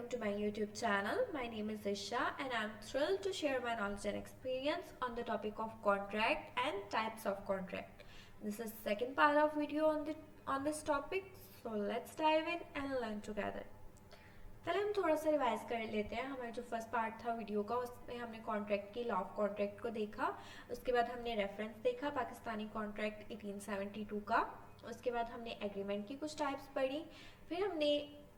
welcome to my YouTube channel. My name is Isha and I'm thrilled to share my knowledge and experience on the topic of contract and types of contract. This is second part of video on this topic. So let's dive in and learn together. पहले हम थोड़ा सा revise कर लेते हैं. हमारा जो first part था वीडियो का उसमें हमने कॉन्ट्रैक्ट की लॉ ऑफ कॉन्ट्रैक्ट को देखा. उसके बाद हमने रेफरेंस देखा पाकिस्तानी कॉन्ट्रैक्ट 1872 का. उसके बाद हमने एग्रीमेंट की कुछ टाइप्स पढ़ी. फिर हमने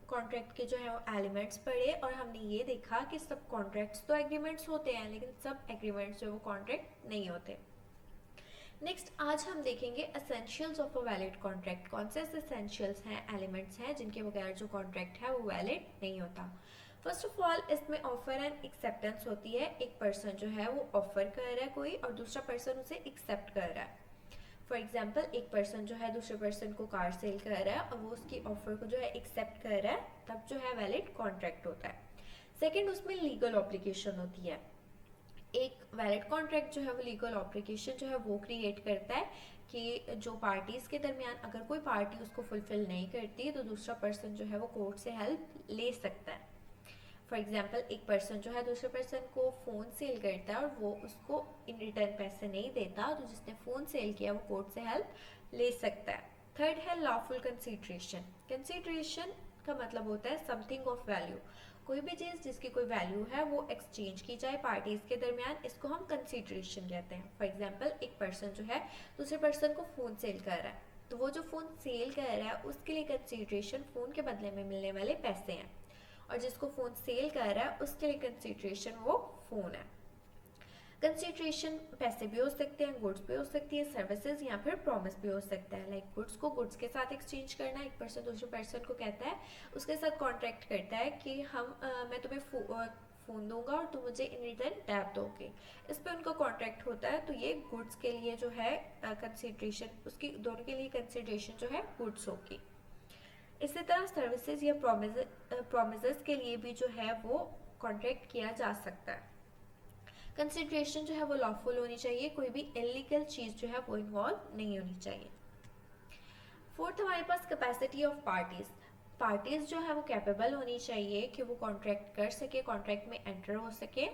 कॉन्ट्रैक्ट के जो है वो एलिमेंट्स पढ़े और हमने ये देखा कि सब कॉन्ट्रैक्ट्स तो एग्रीमेंट्स होते हैं लेकिन सब एग्रीमेंट्स जो वो कॉन्ट्रैक्ट नहीं होते. नेक्स्ट आज हम देखेंगे essentials of a valid contract. कौन से एसेंशियल्स हैं, एलिमेंट्स हैं जिनके बगैर जो कॉन्ट्रैक्ट है वो वैलिड नहीं होता. फर्स्ट ऑफ ऑल इसमें ऑफर एंड एक्सेप्टेंस होती है. एक पर्सन जो है वो ऑफर कर रहा है कोई और दूसरा पर्सन उसे एक्सेप्ट कर रहा है. फॉर एग्जाम्पल एक पर्सन जो है दूसरे पर्सन को कार सेल कर रहा है और वो उसकी ऑफर को जो है एक्सेप्ट कर रहा है, तब जो है वैलिड कॉन्ट्रैक्ट होता है. सेकेंड उसमें लीगल ऑब्लिगेशन होती है. एक वैलिड कॉन्ट्रैक्ट जो है वो लीगल ऑब्लिगेशन जो है वो क्रिएट करता है कि जो पार्टीज के दरमियान अगर कोई पार्टी उसको फुलफिल नहीं करती तो दूसरा पर्सन जो है वो कोर्ट से हेल्प ले सकता है. फॉर एग्जाम्पल एक पर्सन जो है दूसरे पर्सन को फ़ोन सेल करता है और वो उसको इन रिटर्न पैसे नहीं देता, तो जिसने फ़ोन सेल किया वो कोर्ट से हेल्प ले सकता है. थर्ड है लॉफुल कंसीडरेशन. कंसीडरेशन का मतलब होता है समथिंग ऑफ वैल्यू. कोई भी चीज़ जिसकी कोई वैल्यू है वो एक्सचेंज की जाए पार्टीज के दरमियान, इसको हम कंसीडरेशन कहते हैं. फॉर एग्जाम्पल एक पर्सन जो है दूसरे पर्सन को फ़ोन सेल कर रहा है, तो वो जो फ़ोन सेल कर रहा है उसके लिए कंसीडरेशन फ़ोन के बदले में मिलने वाले पैसे हैं, और जिसको फ़ोन सेल कर रहा है उसके लिए कंसीडरेशन वो फ़ोन है. कंसीडरेशन पैसे भी हो सकते हैं, गुड्स भी हो सकती है, सर्विसेज या फिर प्रॉमिस भी हो सकता है. लाइक गुड्स को गुड्स के साथ एक्सचेंज करना, एक पर्सन दूसरे पर्सन को कहता है, उसके साथ कॉन्ट्रैक्ट करता है कि मैं तुम्हें फ़ोन दूंगा और तुम मुझे इन रिटर्न टैब दोगे. इस पर उनका कॉन्ट्रैक्ट होता है. तो ये गुड्स के लिए जो है कंसीडरेशन, उसकी दोनों के लिए कंसीडरेशन जो है गुड्स होगी. इसी तरह सर्विसेज या प्रोमिसेस के लिए भी जो है वो कॉन्ट्रैक्ट किया जा सकता है. कंसिडरेशन जो है वो लॉफुल होनी चाहिए, कोई भी इलीगल चीज़ जो है वो इन्वॉल्व नहीं होनी चाहिए. फोर्थ हमारे पास कैपेसिटी ऑफ पार्टीज. पार्टीज जो है वो कैपेबल होनी चाहिए कि वो कॉन्ट्रैक्ट कर सके, कॉन्ट्रैक्ट में एंटर हो सके.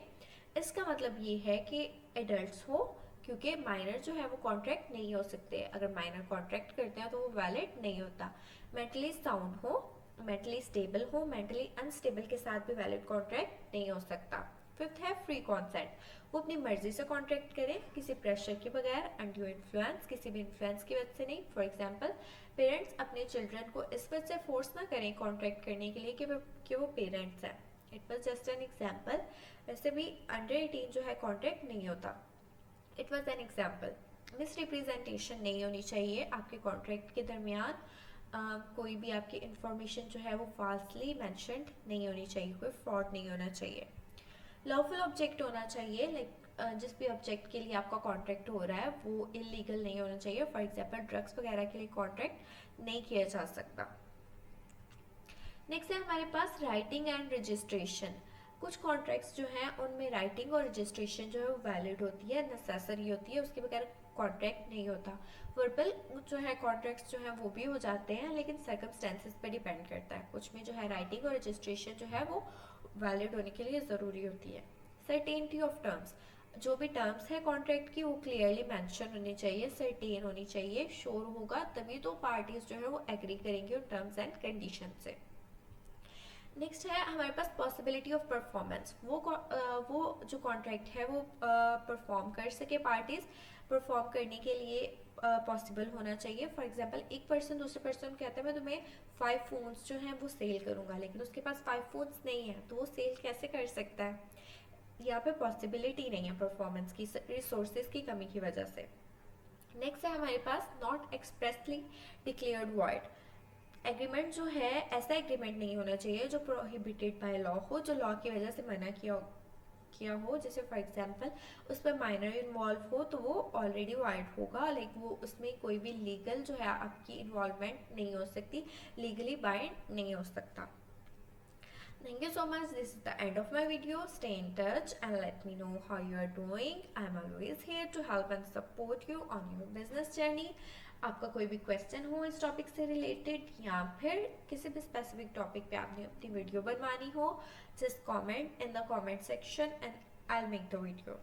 इसका मतलब ये है कि एडल्ट्स हो, क्योंकि माइनर जो है वो कॉन्ट्रैक्ट नहीं हो सकते. अगर माइनर कॉन्ट्रैक्ट करते हैं तो वो वैलिड नहीं होता. मेंटली साउंड हो, मेंटली स्टेबल हो, मेंटली अनस्टेबल के साथ भी वैलिड कॉन्ट्रैक्ट नहीं हो सकता. फिफ्थ है फ्री कॉन्सेंट. वो अपनी मर्जी से कॉन्ट्रैक्ट करें, किसी प्रेशर के बगैर, अनड्यू इन्फ्लुएंस, किसी भी इन्फ्लुएंस की वजह से नहीं. फॉर एग्जांपल पेरेंट्स अपने चिल्ड्रन को इस वजह से फोर्स ना करें कॉन्ट्रैक्ट करने के लिए कि वो पेरेंट्स हैं. It was just an example. वैसे भी अंडर 18 जो है कॉन्ट्रैक्ट नहीं होता. It was an example. Miss representation नहीं होनी चाहिए आपके कॉन्ट्रैक्ट के दरमियान. कोई भी आपकी इंफॉर्मेशन जो है वो फाल्सली मैंशनड नहीं होनी चाहिए, कोई फ्रॉड नहीं होना चाहिए. लॉफुल ऑब्जेक्ट होना चाहिए. लाइक जिस भी ऑब्जेक्ट के लिए आपका कॉन्ट्रैक्ट हो रहा है वो इलीगल नहीं होना चाहिए. फॉर एग्जांपल ड्रग्स वगैरह के लिए कॉन्ट्रैक्ट नहीं किया जा सकता. नेक्स्ट है हमारे पास राइटिंग एंड रजिस्ट्रेशन. कुछ कॉन्ट्रैक्ट्स जो हैं उनमें राइटिंग और रजिस्ट्रेशन जो है वो वैलिड होती है, नेसेसरी होती है, उसके बगैर कॉन्ट्रैक्ट नहीं होता. वर्बल जो है कॉन्ट्रैक्ट्स जो हैं वो भी हो जाते हैं, लेकिन सर्कमस्टेंसेस पे डिपेंड करता है. कुछ में जो है राइटिंग और रजिस्ट्रेशन जो है वो वैलिड होने के लिए ज़रूरी होती है. Certainty of terms. जो भी टर्म्स है कॉन्ट्रैक्ट की वो क्लियरली मेंशन होनी चाहिए, सर्टेन होनी चाहिए, श्योर होगा तभी तो पार्टीज जो है वो एग्री करेंगे उन टर्म्स एंड कंडीशन से. नेक्स्ट है हमारे पास पॉसिबिलिटी ऑफ परफॉर्मेंस. वो जो कॉन्ट्रैक्ट है वो परफॉर्म कर सके पार्टीज. परफॉर्म करने के लिए पॉसिबल होना चाहिए. फॉर एग्जांपल एक पर्सन दूसरे पर्सन कहता है मैं तुम्हें 5 फ़ोन्स जो हैं वो सेल करूंगा, लेकिन उसके पास 5 फ़ोन्स नहीं है, तो वो सेल कैसे कर सकता है. यहाँ पे पॉसिबिलिटी नहीं है परफॉर्मेंस की, रिसोर्सेज की कमी की वजह से. नेक्स्ट है हमारे पास not expressly declared void. Agreement जो है ऐसा एग्रीमेंट नहीं होना चाहिए जो प्रोहिबिटेड बाय लॉ हो, जो लॉ की वजह से मना किया हो. जैसे फॉर एग्जांपल उस पर माइनर इन्वॉल्व हो तो वो ऑलरेडी वाइड होगा. लाइक वो उसमें कोई भी लीगल जो है आपकी इन्वॉल्वमेंट नहीं हो सकती, लीगली बाइंड नहीं हो सकता. Thank you so much. This is the end of my video. Stay in touch and let me know how you are doing. I am always here to help and support you on your business journey. आपका कोई भी question हो इस topic से related या फिर किसी भी स्पेसिफिक टॉपिक पे आपने अपनी वीडियो बनवानी हो, just comment in the comment section and I will make the video.